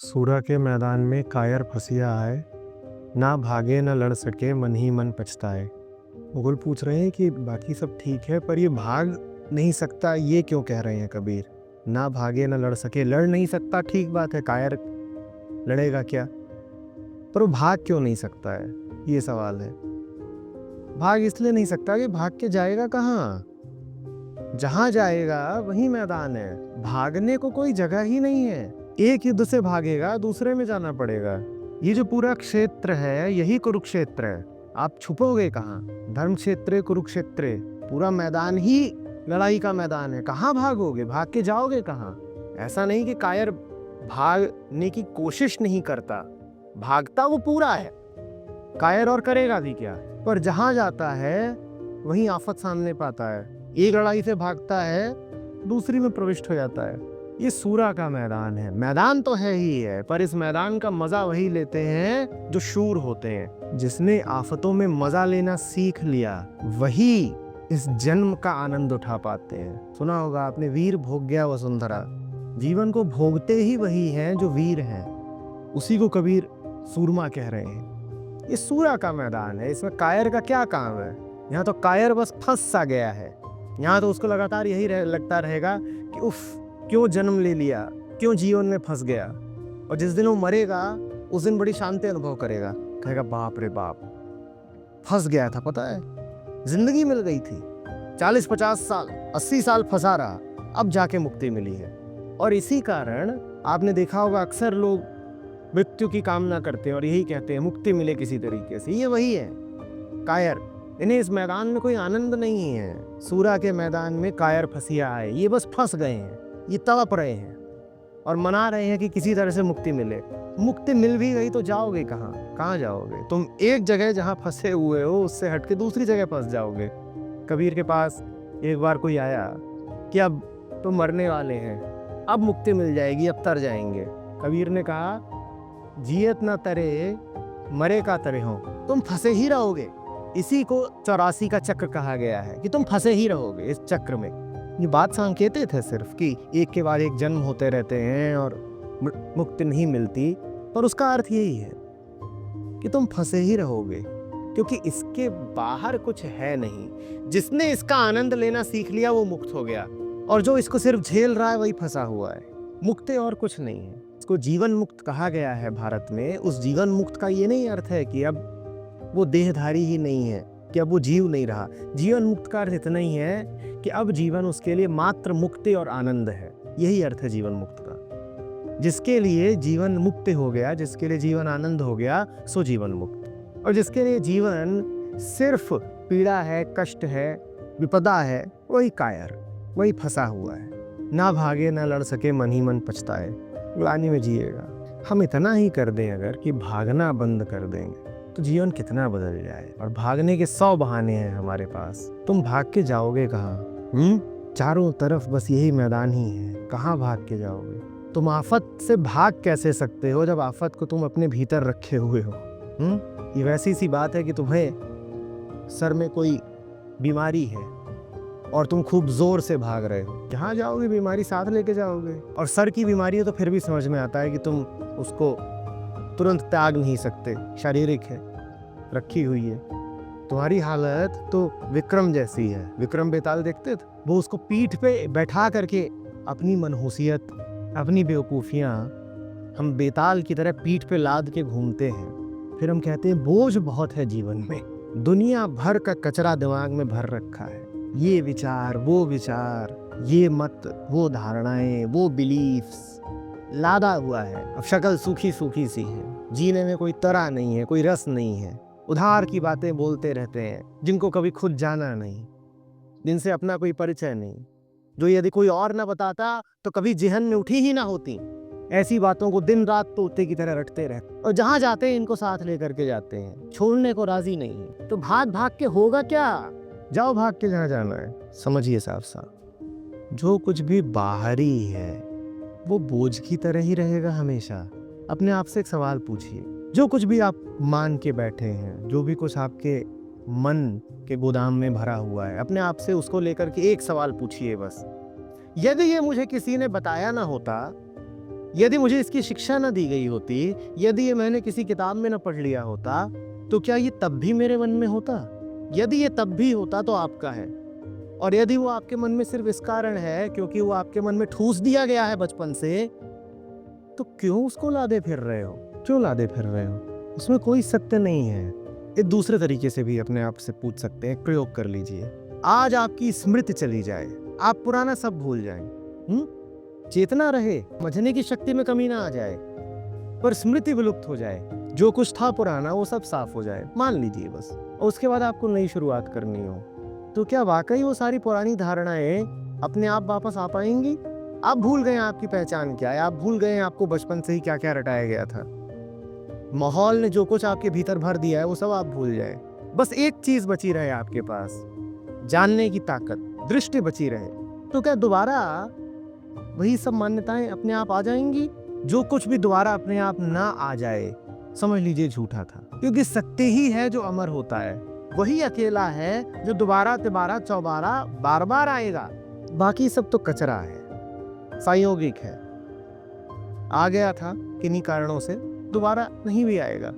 सूरा के मैदान में कायर फंसिया आए, ना भागे ना लड़ सके मन ही मन पछताए। मुगल पूछ रहे हैं कि बाकी सब ठीक है पर ये भाग नहीं सकता, ये क्यों कह रहे हैं कबीर? ना भागे ना लड़ सके, लड़ नहीं सकता, ठीक बात है, कायर लड़ेगा क्या? पर वो भाग क्यों नहीं सकता है, ये सवाल है। भाग इसलिए नहीं सकता कि भाग के जाएगा कहाँ? जहां जाएगा वही मैदान है, भागने को कोई जगह ही नहीं है। एक युद्ध से भागेगा दूसरे में जाना पड़ेगा। ये जो पूरा क्षेत्र है यही कुरुक्षेत्र है, आप छुपोगे कहाँ? धर्म क्षेत्र कुरुक्षेत्र, पूरा मैदान ही लड़ाई का मैदान है, कहाँ भागोगे? भाग के जाओगे कहाँ? ऐसा नहीं कि कायर भागने की कोशिश नहीं करता, भागता वो पूरा है, कायर और करेगा भी क्या। पर जहां जाता है वहीं आफत सामने पाता है, एक लड़ाई से भागता है दूसरी में प्रविष्ट हो जाता है। ये सूरा का मैदान है, मैदान तो है ही है, पर इस मैदान का मजा वही लेते हैं जो शूर होते हैं। जिसने आफतों में मजा लेना सीख लिया वही इस जन्म का आनंद उठा पाते हैं। सुना होगा आपने, वीर भोग गया वसुंधरा। जीवन को भोगते ही वही हैं जो वीर हैं, उसी को कबीर सूरमा कह रहे हैं। ये सूरा का मैदान है, इसमें कायर का क्या काम है? यहाँ तो कायर बस फंस सा गया है। यहाँ तो उसको लगातार यही लगता रहेगा कि उफ, क्यों जन्म ले लिया, क्यों जीवन में फंस गया। और जिस दिन वो मरेगा उस दिन बड़ी शांति अनुभव करेगा, कहेगा बाप रे बाप, फंस गया था, पता है, जिंदगी मिल गई थी, 40-50 साल 80 साल फंसा रहा, अब जाके मुक्ति मिली है। और इसी कारण आपने देखा होगा अक्सर लोग मृत्यु की कामना करते हैं और यही कहते हैं मुक्ति मिले किसी तरीके से। ये वही है कायर, इन्हें इस मैदान में कोई आनंद नहीं है। सूरा के मैदान में कायर फंसिया है, ये बस फंस गए हैं, ये तड़प रहे हैं और मना रहे हैं कि किसी तरह से मुक्ति मिले। मुक्ति मिल भी गई तो जाओगे कहाँ? कहाँ जाओगे? तुम एक जगह जहाँ फंसे हुए हो उससे हट के दूसरी जगह फंस जाओगे। कबीर के पास एक बार कोई आया कि अब तो मरने वाले हैं, अब मुक्ति मिल जाएगी, अब तर जाएंगे। कबीर ने कहा, जियत ना तरे मरे का तरे हो, तुम फंसे ही रहोगे। इसी को 84 का चक्र कहा गया है कि तुम फंसे ही रहोगे इस चक्र में। ये बात सांकेतिक है सिर्फ कि एक के बाद एक जन्म होते रहते हैं और मुक्ति नहीं मिलती, पर उसका अर्थ यही है कि तुम फंसे ही रहोगे, क्योंकि इसके बाहर कुछ है नहीं। जिसने इसका आनंद लेना सीख लिया वो मुक्त हो गया, और जो इसको सिर्फ झेल रहा है वही फंसा हुआ है। मुक्ति और कुछ नहीं है। इसको जीवन मुक्त कहा गया है भारत में। उस जीवन मुक्त का ये नहीं अर्थ है कि अब वो देहधारी ही नहीं है, कि अब वो जीव नहीं रहा। जीवन मुक्त का अर्थ इतना ही है कि अब जीवन उसके लिए मात्र मुक्ति और आनंद है। यही अर्थ है जीवन मुक्त का। जिसके लिए जीवन मुक्त हो गया, जिसके लिए जीवन आनंद हो गया, सो जीवन मुक्त। और जिसके लिए जीवन सिर्फ पीड़ा है, कष्ट है, विपदा है, वही कायर, वही फंसा हुआ है। ना भागे ना लड़ सके मन ही मन पछताए, ग्लानि में जिएगा। हम इतना ही कर दें अगर कि भागना बंद कर देंगे तो जीवन कितना बदल जाए। और भागने के 100 बहाने हैं हमारे पास, तुम भाग के जाओगे कहाँ? चारों तरफ बस यही मैदान ही है, कहाँ भाग के जाओगे? तुम आफत से भाग कैसे सकते हो जब आफत को तुम अपने भीतर रखे हुए हो? ये वैसी सी बात है कि तुम्हें सर में कोई बीमारी है और तुम खूब जोर से भाग रहे हो, जहाँ जाओगे बीमारी साथ लेके जाओगे। और सर की बीमारी है तो फिर भी समझ में आता है कि तुम उसको तुरंत त्याग नहीं सकते, शारीरिक है, रखी हुई है। तुम्हारी हालत तो विक्रम जैसी है। विक्रम बेताल देखते थे, वो उसको पीठ पे बैठा करके अपनी मनहूसियत, अपनी बेवकूफ़ियाँ हम बेताल की तरह पीठ पे लाद के घूमते हैं। फिर हम कहते हैं बोझ बहुत है जीवन में, दुनिया भर का कचरा दिमाग में भर रखा है, ये विचार वो विचार, ये मत वो धारणाएं वो बिलीफ्स लादा हुआ है। अब शक्ल सूखी सूखी सी है, जीने में कोई तरह नहीं है, कोई रस नहीं है। उधार की बातें बोलते रहते हैं जिनको कभी खुद जाना नहीं, जिनसे अपना कोई परिचय नहीं, जो यदि कोई और ना बताता तो कभी जेहन में उठी ही ना होती। ऐसी बातों को दिन रात तोते की तरह रटते रहते, और जहां जाते हैं इनको साथ लेकर के जाते हैं, छोड़ने को राजी नहीं है। तो भाग भाग के होगा क्या? जाओ भाग के जहाँ जाना है। समझिए साफ साफ, जो कुछ भी बाहरी है वो बोझ की तरह ही रहेगा हमेशा। अपने आप से एक सवाल पूछिए, जो कुछ भी आप मान के बैठे हैं, जो भी कुछ आपके मन के गोदाम में भरा हुआ है, अपने आप से उसको लेकर के एक सवाल पूछिए बस, यदि ये मुझे किसी ने बताया ना होता यदि मुझे इसकी शिक्षा न दी गई होती, यदि ये मैंने किसी किताब में न पढ़ लिया होता, तो क्या ये तब भी मेरे मन में होता? यदि ये तब भी होता तो आपका है, और यदि वो आपके मन में सिर्फ इस कारण है क्योंकि वो आपके मन में ठूस दिया गया है बचपन से, तो क्यों उसको लादे फिर रहे हो? क्यों लादे फिर रहे हो? उसमें कोई सत्य नहीं है। एक दूसरे तरीके से भी अपने आप से पूछ सकते हैं, एक प्रयोग कर लीजिए। आज आपकी स्मृति चली जाए, आप पुराना सब भूल जाएं, चेतना रहे, समझने की शक्ति में कमी ना आ जाए, पर स्मृति विलुप्त हो जाए, जो कुछ था पुराना वो सब साफ हो जाए, मान लीजिए बस, और उसके बाद आपको नई शुरुआत करनी हो, तो क्या वाकई वो सारी पुरानी धारणाएं अपने आप वापस आ पाएंगी? आप भूल गए आपकी पहचान क्या है, आप भूल गए आपको बचपन से ही क्या क्या रटाया गया था। माहौल ने जो कुछ आपके भीतर भर दिया है वो सब आप भूल जाए। बस एक चीज बची रहे आपके पास, जानने की ताकत, दृष्टि बची रहे, तो क्या दोबारा वही सब मान्यताएं अपने आप आ जाएंगी? जो कुछ भी दोबारा अपने आप ना आ जाए, समझ लीजिए झूठा था, क्योंकि सत्य ही है जो अमर होता है, वही अकेला है जो दोबारा तिबारा चौबारा बार बार आएगा। बाकी सब तो कचरा है, संयोगिक है, आ गया था किन्हीं कारणों से, दोबारा नहीं भी आएगा।